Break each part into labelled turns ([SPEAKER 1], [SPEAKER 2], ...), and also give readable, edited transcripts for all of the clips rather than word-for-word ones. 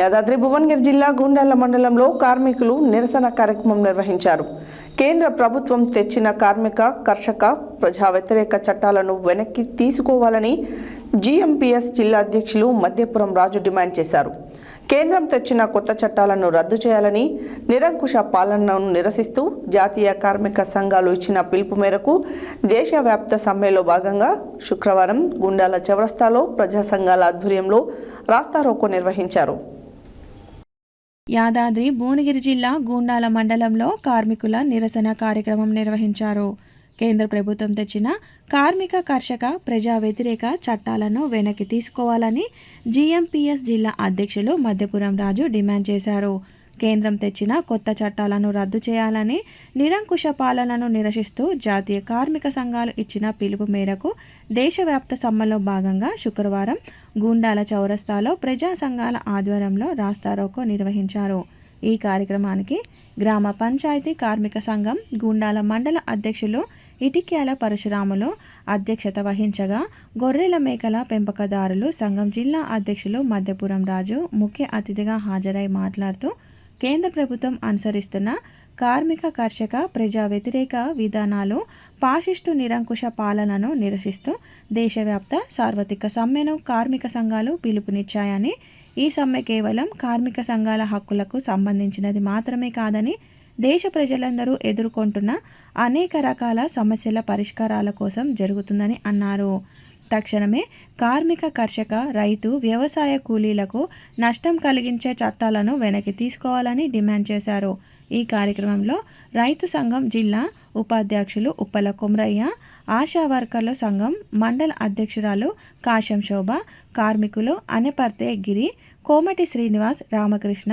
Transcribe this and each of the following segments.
[SPEAKER 1] యాదాద్రి భువనగిరి జిల్లా గుండాల మండలంలో కార్మికులు నిరసన కార్యక్రమం నిర్వహించారు. కేంద్ర ప్రభుత్వం తెచ్చిన కార్మిక, కర్షక, ప్రజా వ్యతిరేక చట్టాలను వెనక్కి తీసుకోవాలని జీఎంపీఎస్ జిల్లా అధ్యక్షులు మధ్యపురం రాజు డిమాండ్ చేశారు. కేంద్రం తెచ్చిన కొత్త చట్టాలను రద్దు చేయాలని, నిరంకుశ పాలనను నిరసిస్తూ జాతీయ కార్మిక సంఘాలు ఇచ్చిన పిలుపు మేరకు దేశవ్యాప్త సమ్మెలో భాగంగా శుక్రవారం గుండాల చౌరస్తాలో ప్రజా సంఘాల ఆధ్వర్యంలో రాస్తారోకో నిర్వహించారు.
[SPEAKER 2] యాదాద్రి భువనగిరి జిల్లా గుండాల మండలంలో కార్మికుల నిరసన కార్యక్రమం నిర్వహించారు. కేంద్ర ప్రభుత్వం తెచ్చిన కార్మిక, కర్షక, ప్రజా వ్యతిరేక చట్టాలను వెనక్కి తీసుకోవాలని జీఎంపీఎస్ జిల్లా అధ్యక్షులు మధ్యపురం రాజు డిమాండ్ చేశారు. కేంద్రం తెచ్చిన కొత్త చట్టాలను రద్దు చేయాలని, నిరంకుశ పాలనను నిరసిస్తూ జాతీయ కార్మిక సంఘాలు ఇచ్చిన పిలుపు మేరకు దేశవ్యాప్త సమ్మెలో భాగంగా శుక్రవారం గుండాల చౌరస్తాలో ప్రజా సంఘాల ఆధ్వర్యంలో రాస్తారోకో నిర్వహించారు. ఈ కార్యక్రమానికి గ్రామ పంచాయతీ కార్మిక సంఘం గుండాల మండల అధ్యక్షులు ఇటిక్యాల పరశురాములు అధ్యక్షత వహించగా, గొర్రెల మేకల పెంపకదారులు సంఘం జిల్లా అధ్యక్షులు మధ్యపురం రాజు ముఖ్య అతిథిగా హాజరై మాట్లాడుతూ కేంద్ర ప్రభుత్వం అనుసరిస్తున్న కార్మిక, కర్షక, ప్రజా వ్యతిరేక విధానాలు, పాషిస్టు నిరంకుశ పాలనను నిరసిస్తూ దేశవ్యాప్త సార్వత్రిక సమ్మెను కార్మిక సంఘాలు పిలుపునిచ్చాయని, ఈ సమ్మె కేవలం కార్మిక సంఘాల హక్కులకు సంబంధించినది మాత్రమే కాదని, దేశ ప్రజలందరూ ఎదుర్కొంటున్న అనేక రకాల సమస్యల పరిష్కారాల కోసం జరుగుతుందని అన్నారు. తక్షణమే కార్మిక, కర్షక, రైతు, వ్యవసాయ కూలీలకు నష్టం కలిగించే చట్టాలను వెనక్కి తీసుకోవాలని డిమాండ్ చేశారు. ఈ కార్యక్రమంలో రైతు సంఘం జిల్లా ఉపాధ్యక్షులు ఉప్పల కుమ్రయ్య, ఆశా వర్కర్ల సంఘం మండల అధ్యక్షురాలు కాశం శోభ, కార్మికులు అనపర్తే గిరి, కోమటి శ్రీనివాస్, రామకృష్ణ,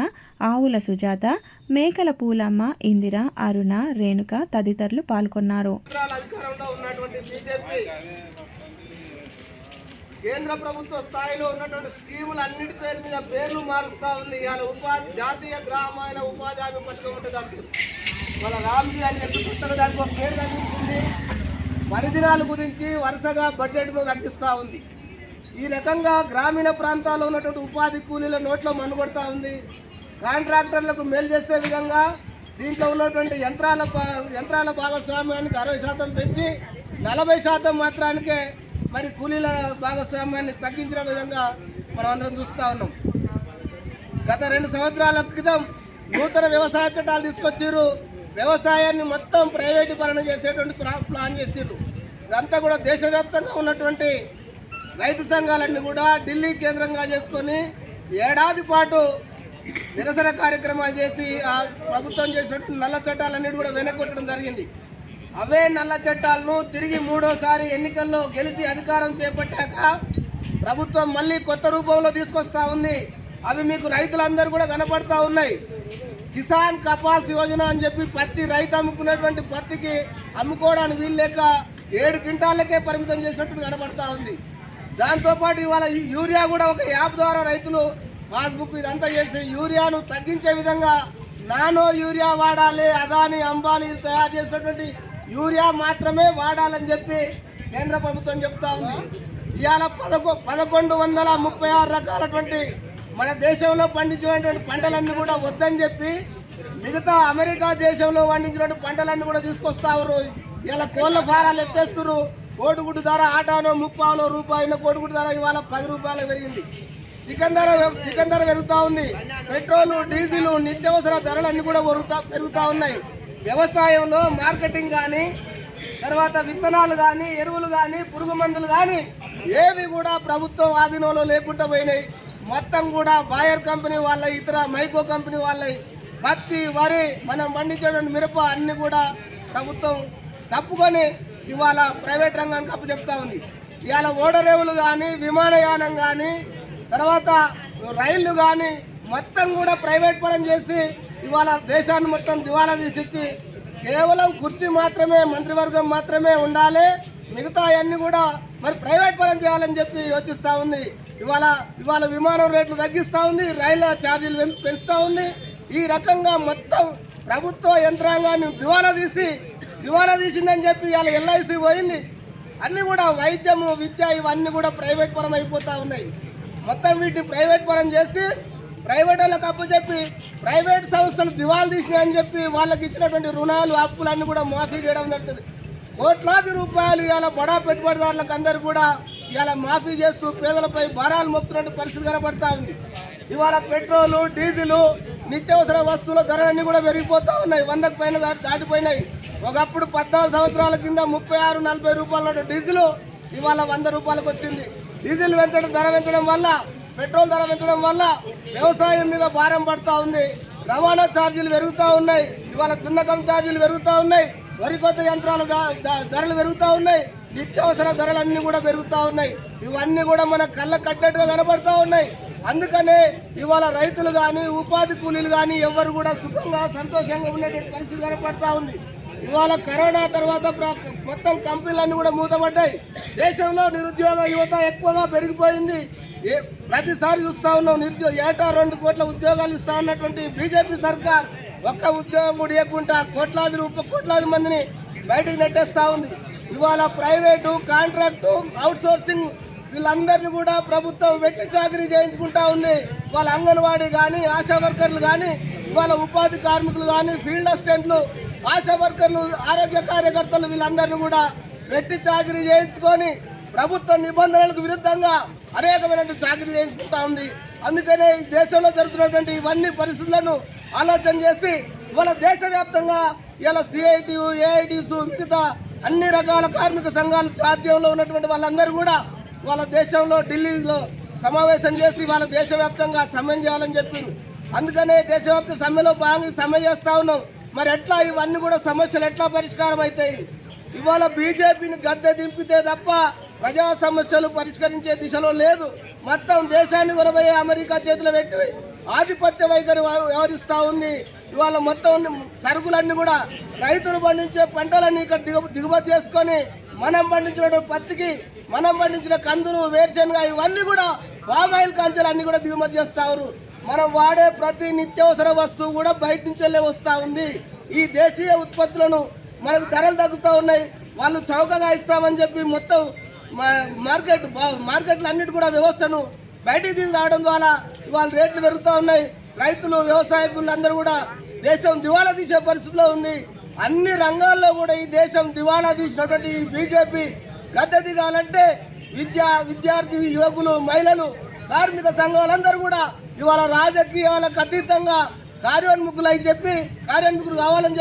[SPEAKER 2] ఆవుల సుజాత, మేకల పూలమ్మ, ఇందిర, అరుణ, రేణుక తదితరులు పాల్గొన్నారు.
[SPEAKER 3] కేంద్ర ప్రభుత్వ స్థాయిలో ఉన్నటువంటి స్కీములు అన్నిటి పేరు మీద పేర్లు మారుస్తూ ఉంది. ఇవాళ ఉపాధి, జాతీయ గ్రామీణ ఉపాధి హామీ పథకం ఉంటుంది దాంట్లో వాళ్ళ రామ్జీ అని చెప్పి కొత్తగా దానికి ఒక పేరు తగ్గిస్తుంది. పని దినాల గురించి వరుసగా బడ్జెట్లో తగ్గిస్తూ ఉంది. ఈ రకంగా గ్రామీణ ప్రాంతాల్లో ఉన్నటువంటి ఉపాధి కూలీల నోట్లో మనుగొడతా ఉంది. కాంట్రాక్టర్లకు మేలు చేసే విధంగా దీంట్లో ఉన్నటువంటి యంత్రాల భాగస్వామ్యానికి 60% పెంచి 40% మాత్రానికే మరి కూలీల భాగస్వామ్యాన్ని తగ్గించిన విధంగా మనం అందరం చూస్తూ ఉన్నాం. గత 2 సంవత్సరాల క్రితం నూతన వ్యవసాయ చట్టాలు తీసుకొచ్చారు. వ్యవసాయాన్ని మొత్తం ప్రైవేటీకరణ చేసేటువంటి ప్లాన్ చేసారు. ఇదంతా కూడా దేశవ్యాప్తంగా ఉన్నటువంటి రైతు సంఘాలన్నీ కూడా ఢిల్లీ కేంద్రంగా చేసుకొని ఏడాది పాటు నిరసన కార్యక్రమాలు చేసి ఆ ప్రభుత్వం చేసినటువంటి నల్ల చట్టాలన్నిటి కూడా వెనక్కొట్టడం జరిగింది. అవే నల్ల చట్టాలను తిరిగి 3వసారి ఎన్నికల్లో గెలిచి అధికారం చేపట్టాక ప్రభుత్వం మళ్ళీ కొత్త రూపంలో తీసుకొస్తా ఉంది. అవి మీకు రైతులందరూ కూడా కనపడతా ఉన్నాయి. కిసాన్ కపాస్ యోజన అని చెప్పి పత్తి రైతు అమ్ముకునేటువంటి పత్తికి అమ్ముకోవడానికి వీలు లేక 7 క్వింటాలకే పరిమితం చేసినట్టు కనపడతా ఉంది. దాంతోపాటు ఇవాళ యూరియా కూడా ఒక యాప్ ద్వారా రైతులు పాస్బుక్ ఇదంతా చేసి యూరియాను తగ్గించే విధంగా నానో యూరియా వాడాలి, అదాని, అంబానీ తయారు చేసినటువంటి యూరియా మాత్రమే వాడాలని చెప్పి కేంద్ర ప్రభుత్వం చెప్తా ఉంది. ఇవాళ 1136 రకాలటువంటి మన దేశంలో పండించినటువంటి పంటలన్నీ కూడా వద్దని చెప్పి మిగతా అమెరికా దేశంలో పండించినటువంటి పంటలన్నీ కూడా తీసుకొస్తారు. ఇలా కోళ్ళ ఫారాలు ఎత్తేస్తున్నారు. కోడిగుడ్డు ధర ఆటానో 30 రూపాయలు, కోడిగుడ్డు ధర ఇవాళ 10 రూపాయలు పెరిగింది. చికెన్ ధర పెరుగుతూ ఉంది. పెట్రోలు, డీజిల్, నిత్యావసర ధరలన్నీ కూడా పెరుగుతూ ఉన్నాయి. వ్యవసాయంలో మార్కెటింగ్ కానీ, తర్వాత విత్తనాలు కానీ, ఎరువులు కానీ, పురుగు మందులు కానీ ఏవి కూడా ప్రభుత్వం ఆధీనంలో లేకుండా పోయినాయి. మొత్తం కూడా బాయర్ కంపెనీ వాళ్ళ, ఇతర మైకో కంపెనీ వాళ్ళ పత్తి, వరి, మనం పండించేటువంటి మిరప అన్ని కూడా ప్రభుత్వం తప్పుకొని ఇవాళ ప్రైవేట్ రంగానికి అప్పచెప్తా ఉంది. ఇవాళ ఓడరేవులు కానీ, విమానయానం కానీ, తర్వాత రైళ్లు కానీ మొత్తం కూడా ప్రైవేట్ పరం చేసి ఇవాళ దేశాన్ని మొత్తం దివాలా తీసిచ్చి కేవలం కుర్చీ మాత్రమే, మంత్రివర్గం మాత్రమే ఉండాలి, మిగతా అన్నీ కూడా మరి ప్రైవేట్ పరం చేయాలని చెప్పి యోచిస్తూ ఉంది. ఇవాళ విమానం రేట్లు తగ్గిస్తూ ఉంది, రైళ్ల ఛార్జీలు పెంచుతూ ఉంది. ఈ రకంగా మొత్తం ప్రభుత్వ యంత్రాంగాన్ని దివాలా తీసిందని చెప్పి ఇవాళ LIC పోయింది. అన్నీ కూడా వైద్యము, విద్య ఇవన్నీ కూడా ప్రైవేట్ పరం అయిపోతూ ఉన్నాయి. మొత్తం వీటిని ప్రైవేట్ పరం చేసి ప్రైవేట్ వాళ్ళకి అప్పచెప్పి ప్రైవేట్ సంస్థలు దివాలు తీసినాయని చెప్పి వాళ్ళకి ఇచ్చినటువంటి రుణాలు అప్పులన్నీ కూడా మాఫీ చేయడం జరుగుతుంది. కోట్లాది రూపాయలు ఇవాళ బడా పెట్టుబడిదారులకు అందరూ కూడా ఇవాళ మాఫీ చేస్తూ పేదలపై భారాలు మోపుతున్నట్టు పరిస్థితి కనబడతా ఉంది. ఇవాళ పెట్రోలు, డీజిలు, నిత్యావసర వస్తువుల ధరలన్నీ కూడా పెరిగిపోతూ ఉన్నాయి. 100కు పైన దాటిపోయినాయి. ఒకప్పుడు 14 సంవత్సరాల కింద 36-40 రూపాయల డీజిల్ ఇవాళ 100 రూపాయలకు వచ్చింది. డీజిల్ ధర పెంచడం వల్ల, పెట్రోల్ ధర పెంచడం వల్ల వ్యవసాయం మీద భారం పడుతూ ఉంది. రవాణా ఛార్జీలు పెరుగుతూ ఉన్నాయి. ఇవాళ దున్నకం ఛార్జీలు పెరుగుతూ ఉన్నాయి. వరి కొత్త యంత్రాల ధరలు పెరుగుతూ ఉన్నాయి. నిత్యావసర ధరలన్నీ కూడా పెరుగుతూ ఉన్నాయి. ఇవన్నీ కూడా మన కళ్ళ కట్టేట్టుగా కనబడుతూ ఉన్నాయి. అందుకనే ఇవాళ రైతులు కానీ, ఉపాధి కూలీలు కానీ ఎవరు కూడా సుఖంగా సంతోషంగా ఉండేటువంటి పరిస్థితి కనపడతా ఉంది. ఇవాళ కరోనా తర్వాత మొత్తం కంపెనీలన్నీ కూడా మూతపడ్డాయి. దేశంలో నిరుద్యోగ యువత ఎక్కువగా పెరిగిపోయింది. ప్రతిసారి చూస్తా ఉన్నాం ఏటా 2 కోట్ల ఉద్యోగాలు ఇస్తా ఉన్నటువంటి బీజేపీ సర్కార్ ఒక్క ఉద్యోగం కూడా ఇవ్వకుండా కోట్లాది మందిని బయటకు నెట్టేస్తా ఉంది. ఇవాళ ప్రైవేటు, కాంట్రాక్టు, అవుట్ సోర్సింగ్ వీళ్ళందరినీ కూడా ప్రభుత్వం వెట్టి చాకరీ చేయించుకుంటా ఉంది. వాళ్ళ అంగన్వాడీ కానీ, ఆశా వర్కర్లు కానీ, ఇవాళ ఉపాధి కార్మికులు కానీ, ఫీల్డ్ అసిస్టెంట్లు, ఆశా వర్కర్లు, ఆరోగ్య కార్యకర్తలు వీళ్ళందరినీ కూడా వెట్టి చాకరీ చేయించుకొని ప్రభుత్వ నిబంధనలకు విరుద్ధంగా అనేకమైన చాకరీ చేయించుకుంటా ఉంది. అందుకనే ఈ దేశంలో జరుగుతున్నటువంటి ఇవన్నీ పరిస్థితులను ఆలోచన చేసి ఇవాళ దేశవ్యాప్తంగా ఇలా సిఐటియు, ఏఐటిస్, మిగతా అన్ని రకాల కార్మిక సంఘాలు సాధ్యంలో ఉన్నటువంటి వాళ్ళందరూ కూడా వాళ్ళ దేశంలో ఢిల్లీలో సమావేశం చేసి వాళ్ళ దేశవ్యాప్తంగా సమ్మె చేయాలని చెప్పారు. అందుకనే దేశవ్యాప్త సమ్మెలో భాగంగా సమ్మె చేస్తా ఉన్నాం. మరి ఎట్లా ఇవన్నీ కూడా సమస్యలు ఎట్లా పరిష్కారం అవుతాయి? ఇవాళ బీజేపీని గద్దె దింపితే తప్ప ప్రజా సమస్యలు పరిష్కరించే దిశలో లేదు. మొత్తం దేశాన్ని కొనబోయే అమెరికా చేతిలో పెట్టి ఆధిపత్య వైఖరి వ్యవహరిస్తూ ఉంది. ఇవాళ మొత్తం సరుకులన్నీ కూడా రైతులు పండించే పంటలన్నీ ఇక్కడ దిగుమతి చేసుకొని మనం పండించిన పత్తికి, మనం పండించిన కందులు, వేరుశనగ ఇవన్నీ కూడా పామాయిల్ కంచెలు అన్ని కూడా దిగుమతి చేస్తారు. మనం వాడే ప్రతి నిత్యావసర వస్తువు కూడా బయట నుంచెల్లే వస్తూ ఉంది. ఈ దేశీయ ఉత్పత్తులను ధరలు తగ్గుతూ ఉన్నాయి. వాళ్ళు చౌకగా ఇస్తామని చెప్పి మొత్తం మార్కెట్లు అన్నిటి కూడా వ్యవస్థను బయటికి తీసుకురావడం ద్వారా ఇవాళ రేట్లు పెరుగుతూ ఉన్నాయి. రైతులు, వ్యవసాయకులు అందరూ కూడా దేశం దివాలా తీసే పరిస్థితిలో ఉంది. అన్ని రంగాల్లో కూడా ఈ దేశం దివాలా తీసినటువంటి ఈ బీజేపీ గద్దె దిగాలంటే విద్యార్థి యువకులు, మహిళలు, కార్మిక సంఘాలందరూ కూడా ఇవాళ రాజకీయాలకు అతీతంగా కార్యోన్ముఖులు కావాలని